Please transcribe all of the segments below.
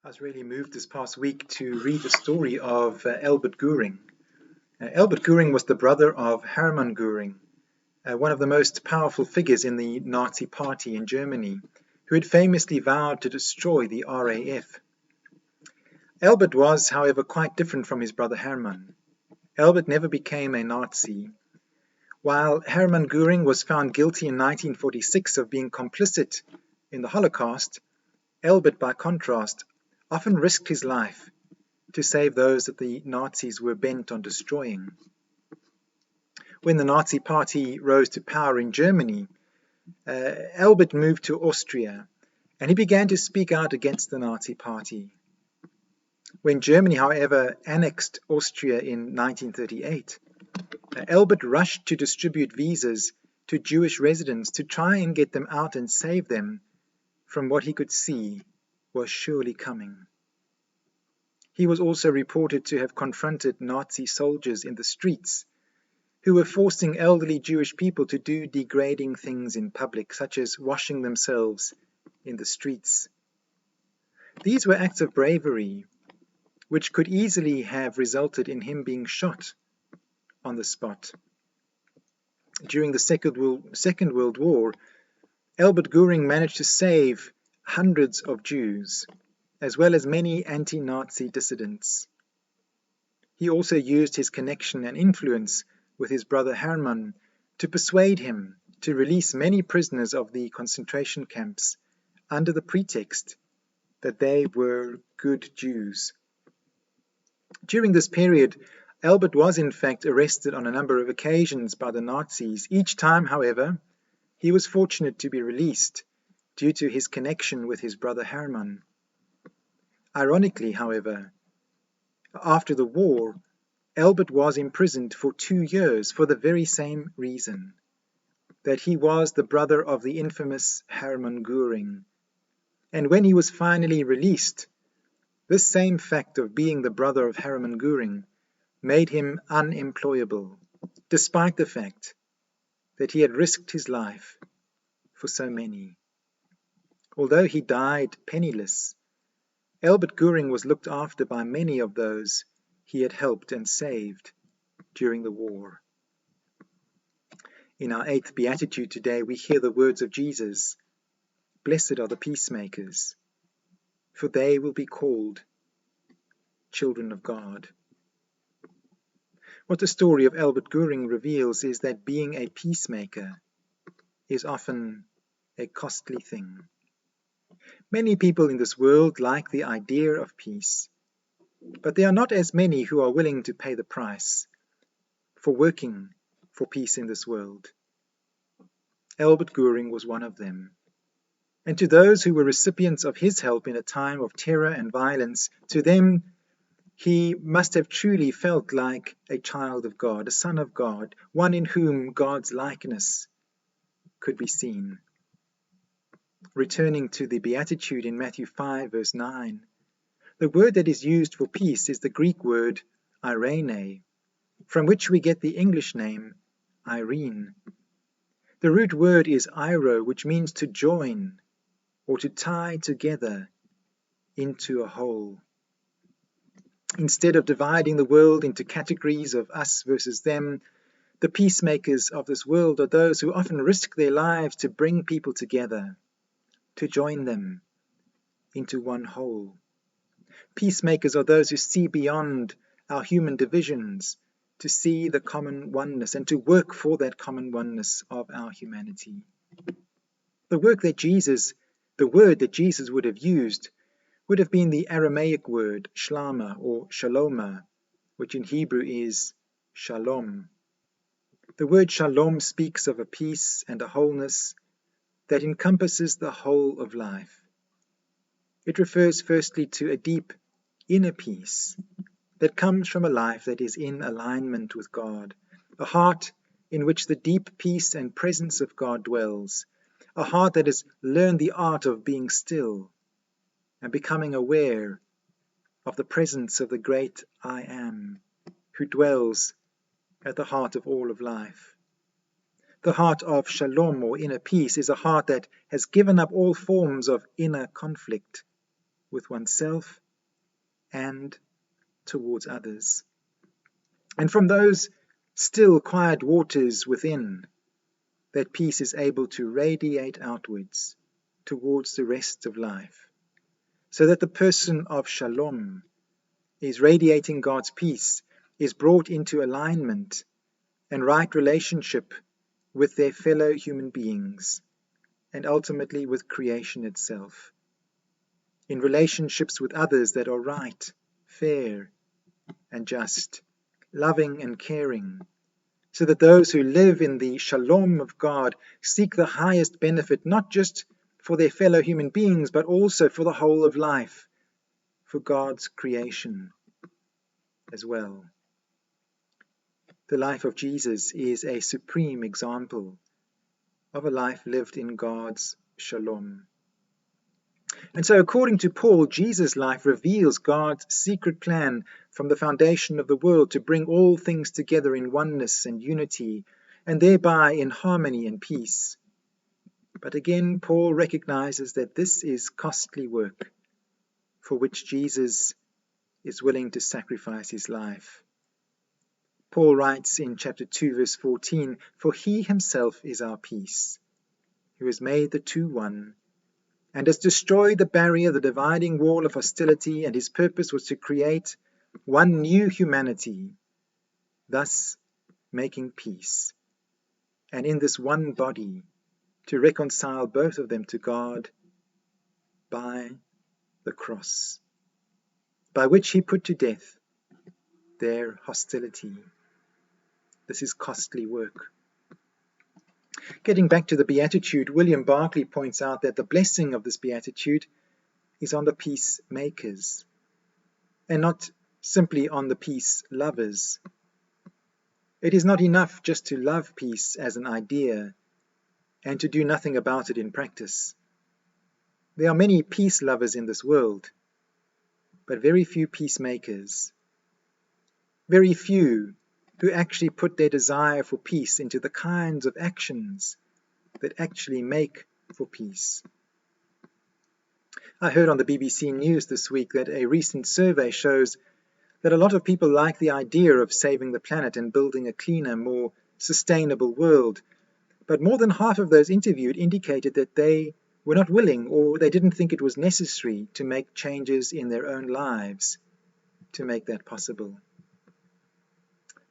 I was really moved this past week to read the story of Albert Gouring. Albert Gouring was the brother of Hermann Gouring, one of the most powerful figures in the Nazi Party in Germany, who had famously vowed to destroy the RAF. Albert was, however, quite different from his brother Hermann. Albert never became a Nazi. While Hermann Gouring was found guilty in 1946 of being complicit in the Holocaust, Albert, by contrast, often risked his life to save those that the Nazis were bent on destroying. When the Nazi Party rose to power in Germany, Albert moved to Austria, and he began to speak out against the Nazi Party. When Germany, however, annexed Austria in 1938, Albert rushed to distribute visas to Jewish residents to try and get them out and save them from what he could see was surely coming. He was also reported to have confronted Nazi soldiers in the streets who were forcing elderly Jewish people to do degrading things in public, such as washing themselves in the streets. These were acts of bravery which could easily have resulted in him being shot on the spot. During the Second World War, Albert Gouring managed to save hundreds of Jews, as well as many anti-Nazi dissidents. He also used his connection and influence with his brother Hermann to persuade him to release many prisoners of the concentration camps under the pretext that they were good Jews. During this period, Albert was in fact arrested on a number of occasions by the Nazis. Each time, however, he was fortunate to be released due to his connection with his brother Hermann. Ironically, however, after the war, Albert was imprisoned for 2 years for the very same reason, that he was the brother of the infamous Hermann Gouring. And when he was finally released, this same fact of being the brother of Hermann Gouring made him unemployable, despite the fact that he had risked his life for so many. Although he died penniless, Albert Gouring was looked after by many of those he had helped and saved during the war. In our 8th Beatitude today, we hear the words of Jesus, "Blessed are the peacemakers, for they will be called children of God." What the story of Albert Gouring reveals is that being a peacemaker is often a costly thing. Many people in this world like the idea of peace, but there are not as many who are willing to pay the price for working for peace in this world. Albert Gouring was one of them. And to those who were recipients of his help in a time of terror and violence, to them he must have truly felt like a child of God, a son of God, one in whom God's likeness could be seen. Returning to the Beatitude in Matthew 5, verse 9, the word that is used for peace is the Greek word eirene, from which we get the English name Irene. The root word is eiro, which means to join or to tie together into a whole. Instead of dividing the world into categories of us versus them, the peacemakers of this world are those who often risk their lives to bring people together, to join them into one whole. Peacemakers are those who see beyond our human divisions, to see the common oneness and to work for that common oneness of our humanity. The word that Jesus would have used would have been the Aramaic word shlama or shaloma, which in Hebrew is shalom. The word shalom speaks of a peace and a wholeness that encompasses the whole of life. It refers firstly to a deep inner peace that comes from a life that is in alignment with God, a heart in which the deep peace and presence of God dwells, a heart that has learned the art of being still and becoming aware of the presence of the great I Am, who dwells at the heart of all of life. The heart of shalom or inner peace is a heart that has given up all forms of inner conflict with oneself and towards others. And from those still, quiet waters within, that peace is able to radiate outwards towards the rest of life, so that the person of Shalom is radiating God's peace, is brought into alignment and right relationship with their fellow human beings, and ultimately with creation itself, in relationships with others that are right, fair, and just, loving and caring, so that those who live in the shalom of God seek the highest benefit, not just for their fellow human beings, but also for the whole of life, for God's creation as well. The life of Jesus is a supreme example of a life lived in God's shalom. And so, according to Paul, Jesus' life reveals God's secret plan from the foundation of the world to bring all things together in oneness and unity, and thereby in harmony and peace. But again, Paul recognizes that this is costly work, for which Jesus is willing to sacrifice his life. Paul writes in chapter 2, verse 14, "For he himself is our peace, who has made the two one, and has destroyed the barrier, the dividing wall of hostility, and his purpose was to create one new humanity, thus making peace, and in this one body to reconcile both of them to God by the cross, by which he put to death their hostility." This is costly work. Getting back to the Beatitude, William Barclay points out that the blessing of this Beatitude is on the peacemakers, and not simply on the peace lovers. It is not enough just to love peace as an idea and to do nothing about it in practice. There are many peace lovers in this world, but very few peacemakers. Very few who actually put their desire for peace into the kinds of actions that actually make for peace. I heard on the BBC News this week that a recent survey shows that a lot of people like the idea of saving the planet and building a cleaner, more sustainable world, but more than half of those interviewed indicated that they were not willing, or they didn't think it was necessary, to make changes in their own lives to make that possible.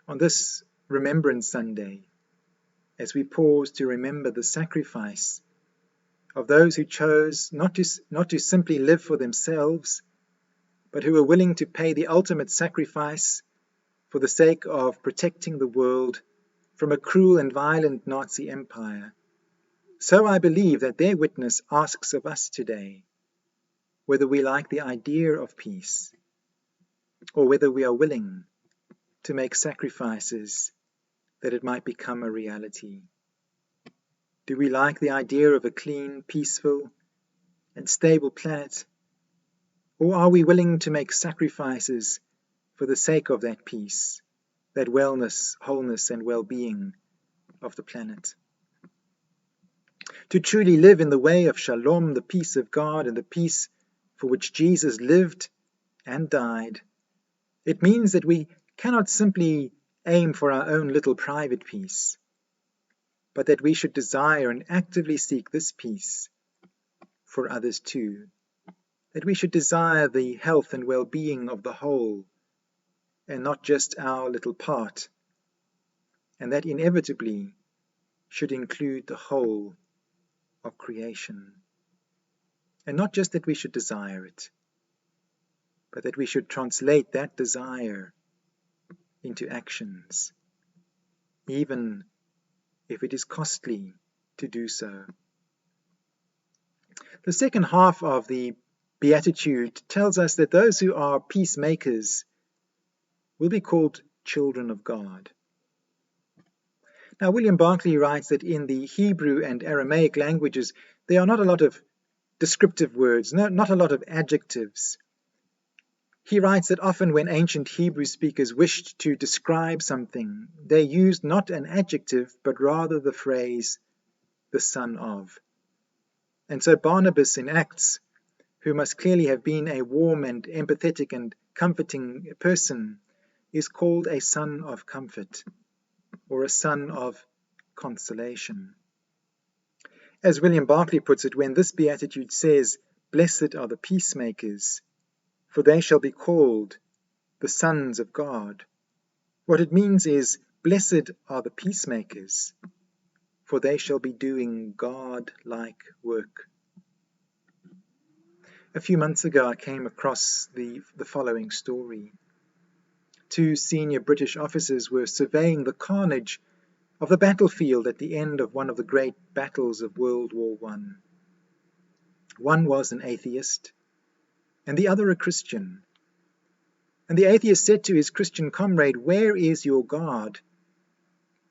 On this Remembrance Sunday, as we pause to remember the sacrifice of those who chose not to simply live for themselves, but who were willing to pay the ultimate sacrifice for the sake of protecting the world from a cruel and violent Nazi empire, so I believe that their witness asks of us today whether we like the idea of peace, or whether we are willing to make sacrifices that it might become a reality. Do we like the idea of a clean, peaceful, and stable planet, or are we willing to make sacrifices for the sake of that peace, that wellness, wholeness, and well-being of the planet? To truly live in the way of Shalom, the peace of God and the peace for which Jesus lived and died, it means that we cannot simply aim for our own little private peace, but that we should desire and actively seek this peace for others too, that we should desire the health and well-being of the whole and not just our little part, and that inevitably should include the whole of creation. And not just that we should desire it, but that we should translate that desire into actions, even if it is costly to do so. The second half of the Beatitude tells us that those who are peacemakers will be called children of God. Now, William Barclay writes that in the Hebrew and Aramaic languages, there are not a lot of descriptive words, not a lot of adjectives. He writes that often when ancient Hebrew speakers wished to describe something, they used not an adjective, but rather the phrase, the son of. And so Barnabas in Acts, who must clearly have been a warm and empathetic and comforting person, is called a son of comfort, or a son of consolation. As William Barclay puts it, when this beatitude says, "Blessed are the peacemakers, for they shall be called the sons of God," what it means is, blessed are the peacemakers, for they shall be doing God-like work. A few months ago, I came across the following story. 2 senior British officers were surveying the carnage of the battlefield at the end of one of the great battles of World War I. One was an atheist, and the other a Christian. And the atheist said to his Christian comrade, "Where is your God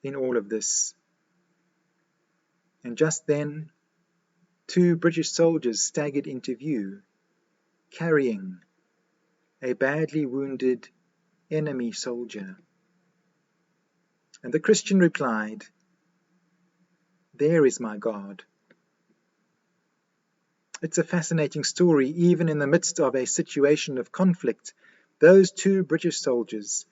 in all of this?" And just then, 2 British soldiers staggered into view, carrying a badly wounded enemy soldier. And the Christian replied, "There is my God." It's a fascinating story. Even in the midst of a situation of conflict, those 2 British soldiers,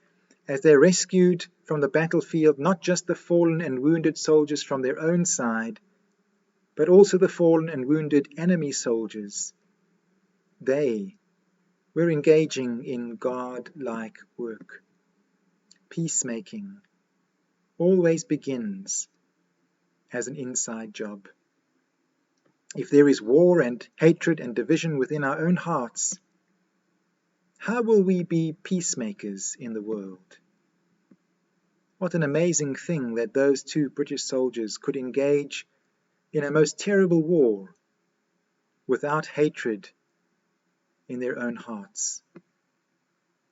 as they rescued from the battlefield not just the fallen and wounded soldiers from their own side, but also the fallen and wounded enemy soldiers, they were engaging in God-like work. Peacemaking always begins as an inside job. If there is war and hatred and division within our own hearts, how will we be peacemakers in the world? What an amazing thing that those 2 British soldiers could engage in a most terrible war without hatred in their own hearts.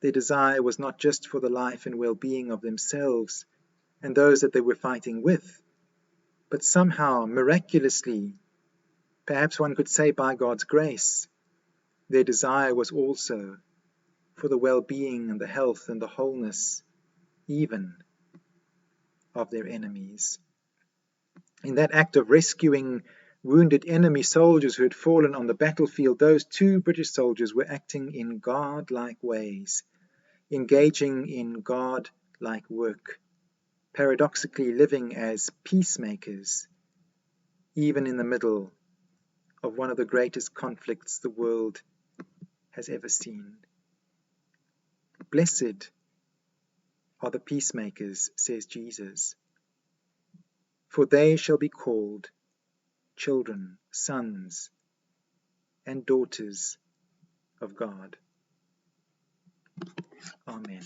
Their desire was not just for the life and well-being of themselves and those that they were fighting with, but somehow, miraculously, perhaps one could say by God's grace, their desire was also for the well-being and the health and the wholeness, even of their enemies. In that act of rescuing wounded enemy soldiers who had fallen on the battlefield, those 2 British soldiers were acting in God-like ways, engaging in God-like work, paradoxically living as peacemakers, even in the middle of one of the greatest conflicts the world has ever seen. Blessed are the peacemakers, says Jesus, for they shall be called children, sons, and daughters of God. Amen.